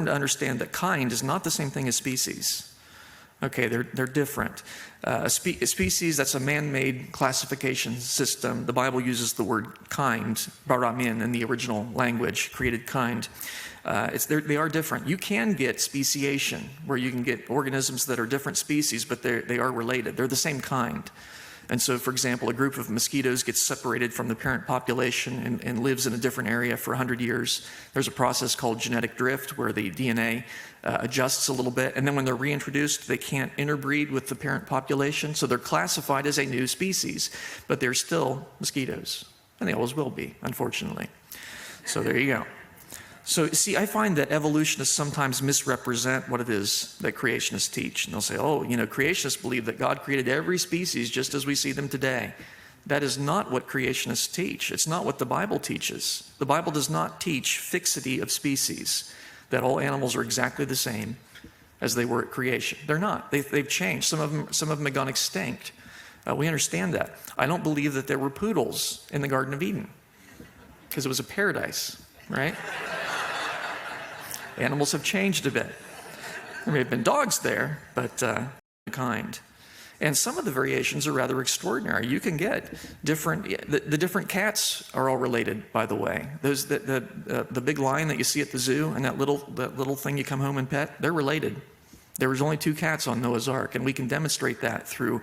to understand that kind is not the same thing as species. Okay, they're different. A species, that's a man-made classification system. The Bible uses the word kind, bara min, in the original language, created kind. They are different. You can get speciation, where you can get organisms that are different species, but they are related. They're the same kind. And so, for example, a group of mosquitoes gets separated from the parent population and lives in a different area for 100 years. There's a process called genetic drift where the DNA adjusts a little bit, and then when they're reintroduced, they can't interbreed with the parent population, so they're classified as a new species, but they're still mosquitoes, and they always will be, unfortunately. So there you go. So see, I find that evolutionists sometimes misrepresent what it is that creationists teach. And they'll say, oh, creationists believe that God created every species just as we see them today. That is not what creationists teach. It's not what the Bible teaches. The Bible does not teach fixity of species, that all animals are exactly the same as they were at creation. They're not. They've changed. Some of them have gone extinct. We understand that. I don't believe that there were poodles in the Garden of Eden, because it was a paradise, right? Animals have changed a bit. There may have been dogs there, but kind. And some of the variations are rather extraordinary. You can get different, the different cats are all related, by the way. The big lion that you see at the zoo and that little thing you come home and pet, they're related. There was only 2 cats on Noah's Ark, and we can demonstrate that through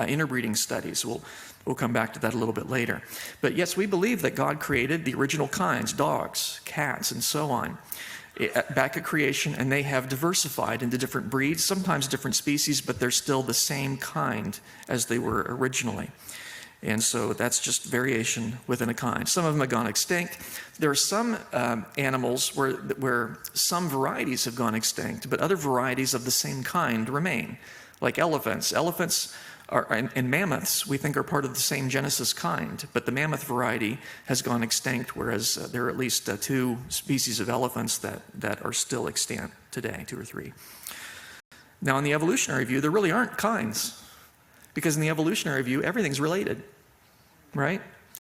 interbreeding studies. We'll come back to that a little bit later. But yes, we believe that God created the original kinds, dogs, cats, and so on, back at creation, and they have diversified into different breeds, sometimes different species, but they're still the same kind as they were originally. And so that's just variation within a kind. Some of them have gone extinct. There are some animals where some varieties have gone extinct, but other varieties of the same kind remain, like elephants. Elephants and mammoths, we think, are part of the same Genesis kind, but the mammoth variety has gone extinct, whereas there are at least 2 species of elephants that are still extant today, 2 or 3. Now, in the evolutionary view, there really aren't kinds, because in the evolutionary view, everything's related, right?